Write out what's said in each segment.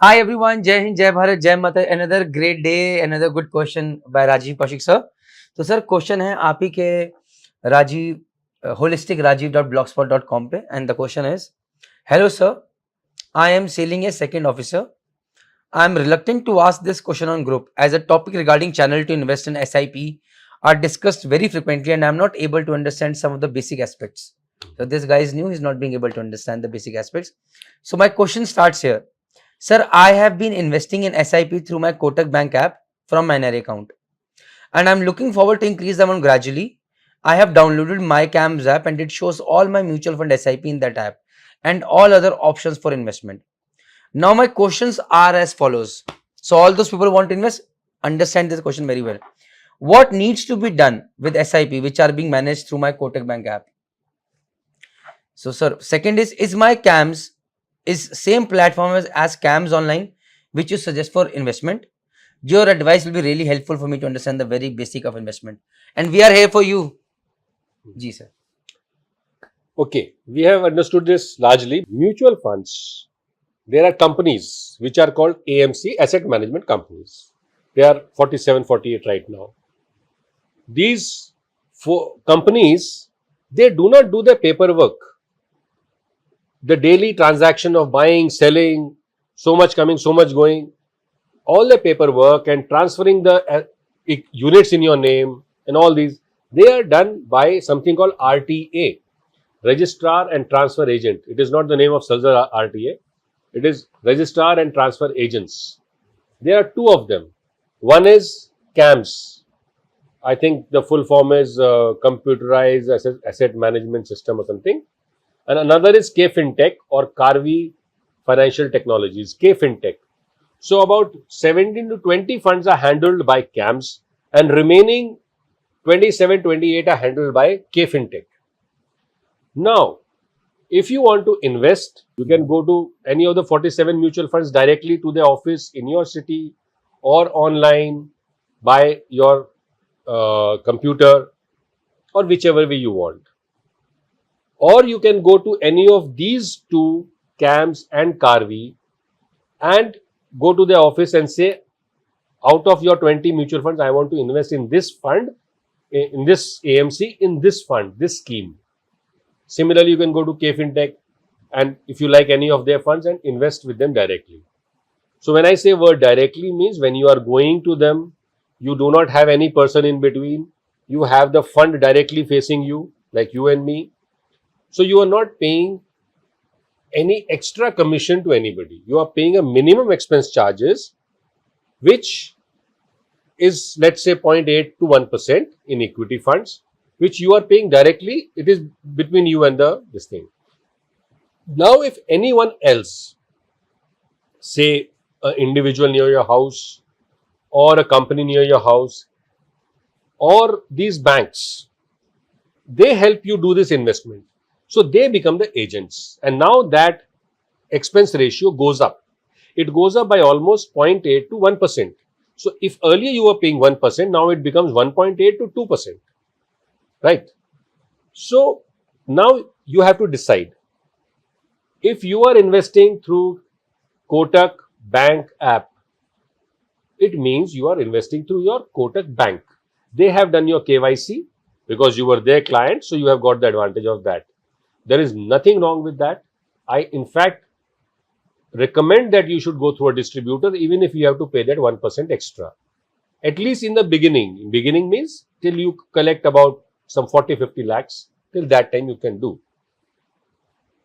Hi everyone, Jai Hind, Jai Bharat, Jai Mata. Another great day, another good question by Rajeeve Kaushik sir. तो sir question है आप ही के Rajiv holisticrajiv.blogspot.com पे and the question is, hello sir, I am sailing a second officer. I am reluctant to ask this question on group as a topic regarding channel to invest in SIP are discussed very frequently and I am not able to understand some of the basic aspects. So this guy is new, he is not being able to understand the basic aspects. So my question starts here. Sir, I have been investing in SIP through my Kotak Bank app from my NRA account and I'm looking forward to increase the amount gradually. I have downloaded my CAMS app and it shows all my mutual fund SIP in that app and all other options for investment. Now my questions are as follows. So all those people who want to invest, understand this question very well. What needs to be done with SIP which are being managed through my Kotak Bank app? So sir, second is my CAMS is same platform as CAMS online which you suggest for investment? Your advice will be really helpful for me to understand the very basic of investment. And we are here for you. Ji sir. Okay, we have understood this largely. Mutual funds, there are companies which are called AMC, asset management companies. They are 47, 48 right now. These four companies, they do not do the paperwork. The daily transaction of buying, selling, so much coming, so much going, all the paperwork and transferring the units in your name and all these, they are done by something called RTA, Registrar and Transfer Agent. It is not the name of Salzar RTA. It is Registrar and Transfer Agents. There are two of them. One is CAMS. I think the full form is Computerized Asset Management System or something. And another is KFintech or Karvi Financial Technologies, KFintech. So about 17 to 20 funds are handled by CAMS and remaining 27, 28 are handled by KFintech. Now, if you want to invest, you can go to any of the 47 mutual funds directly to the office in your city or online by your computer or whichever way you want. Or you can go to any of these two, CAMS and Karvi, and go to the office and say, out of your 20 mutual funds, I want to invest in this fund, in this AMC, in this fund, this scheme. Similarly, you can go to KFintech and if you like any of their funds and invest with them directly. So when I say word directly means when you are going to them, you do not have any person in between. You have the fund directly facing you, like you and me. So you are not paying any extra commission to anybody. You are paying a minimum expense charges, which is, let's say, 0.8 to 1% in equity funds, which you are paying directly. It is between you and this thing. Now, if anyone else, say an individual near your house or a company near your house or these banks, they help you do this investment. So they become the agents. And now that expense ratio goes up. It goes up by almost 0.8 to 1%. So if earlier you were paying 1%, now it becomes 1.8 to 2%. Right? So now you have to decide. If you are investing through Kotak Bank app, it means you are investing through your Kotak Bank. They have done your KYC because you were their client, so you have got the advantage of that. There is nothing wrong with that. I, in fact, recommend that you should go through a distributor even if you have to pay that 1% extra. At least in the beginning. Beginning means till you collect about some 40-50 lakhs, till that time you can do.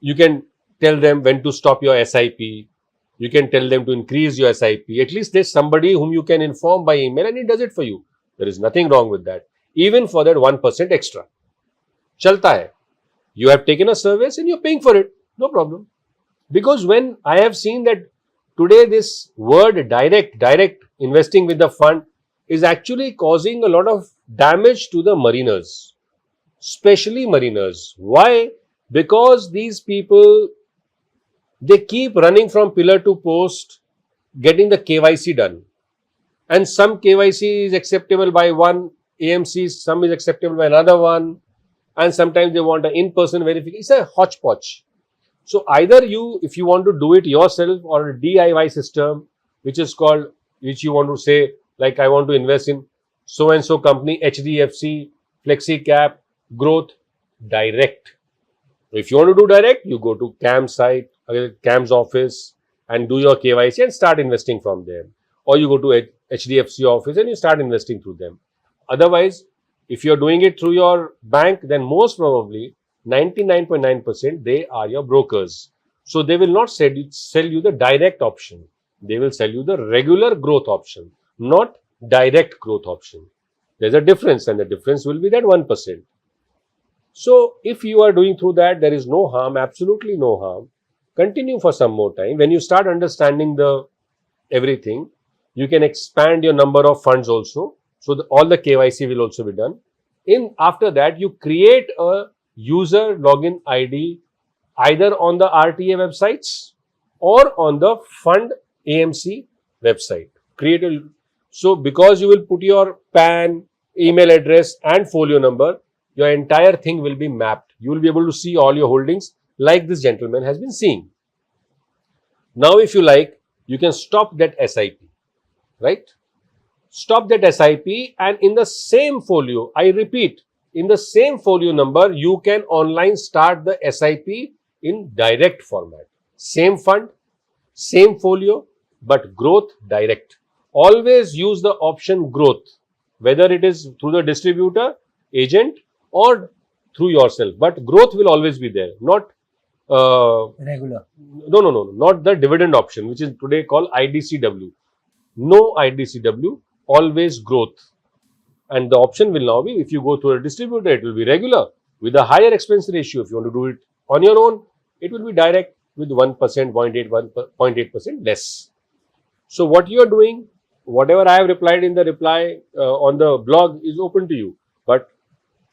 You can tell them when to stop your SIP. You can tell them to increase your SIP. At least there's somebody whom you can inform by email and he does it for you. There is nothing wrong with that. Even for that 1% extra. Chalta hai. You have taken a service and you're paying for it. No problem. Because when I have seen that today this word direct investing with the fund is actually causing a lot of damage to the mariners. Especially mariners. Why? Because these people, they keep running from pillar to post, getting the KYC done. And some KYC is acceptable by one AMC, some is acceptable by another one. And sometimes they want an in-person verification. It's a hodgepodge. So either you, if you want to do it yourself, or a DIY system, which is called, which you want to say, like I want to invest in so and so company, HDFC, Flexi Cap, Growth, direct. If you want to do direct, you go to CAM's site, CAM's office, and do your KYC and start investing from there. Or you go to HDFC office and you start investing through them. Otherwise, if you're doing it through your bank, then most probably 99.9% they are your brokers. So they will not sell you the direct option. They will sell you the regular growth option, not direct growth option. There's a difference, and the difference will be that 1%. So if you are doing through that, there is no harm, absolutely no harm. Continue for some more time. When you start understanding the everything, you can expand your number of funds also. So all the KYC will also be done. After that, you create a user login ID either on the RTA websites or on the fund AMC website. So because you will put your PAN, email address and folio number, your entire thing will be mapped. You will be able to see all your holdings like this gentleman has been seeing. Now, if you like, you can stop that SIP, right? Stop that SIP, and in the same folio, I repeat, in the same folio number, you can online start the SIP in direct format. Same fund, same folio, but growth direct. Always use the option growth, whether it is through the distributor, agent, or through yourself. But growth will always be there, not regular. No, not the dividend option, which is today called IDCW. No IDCW, always growth. And the option will now be, if you go through a distributor, it will be regular with a higher expense ratio. If you want to do it on your own, it will be direct with 1%, 0.8% less. So what you are doing, whatever I have replied in the reply on the blog is open to you. But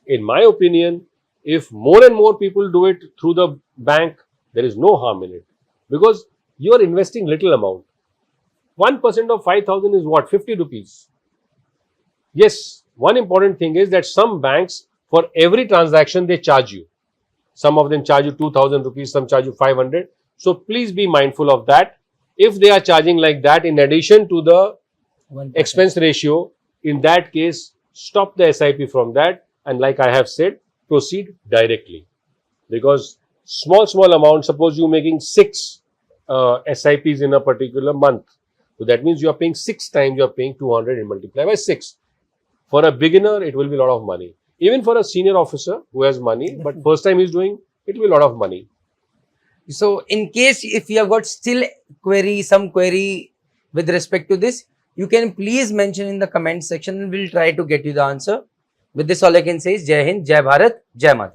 in my opinion, if more and more people do it through the bank, there is no harm in it, because you are investing little amount. 1% of 5,000 is what? 50 rupees. Yes, one important thing is that some banks, for every transaction, they charge you. Some of them charge you 2,000 rupees, some charge you 500. So please be mindful of that. If they are charging like that, in addition to the 1% expense ratio, in that case, stop the SIP from that. And like I have said, proceed directly. Because small amount, suppose you are making 6 SIPs in a particular month. So that means you are paying 6 times, you are paying 200 and multiply by 6. For a beginner, it will be a lot of money. Even for a senior officer who has money, but first time he is doing, it will be a lot of money. So in case if you have got still some query with respect to this, you can please mention in the comment section and we'll try to get you the answer. With this, all I can say is Jai Hind, Jai Bharat, Jai Mata.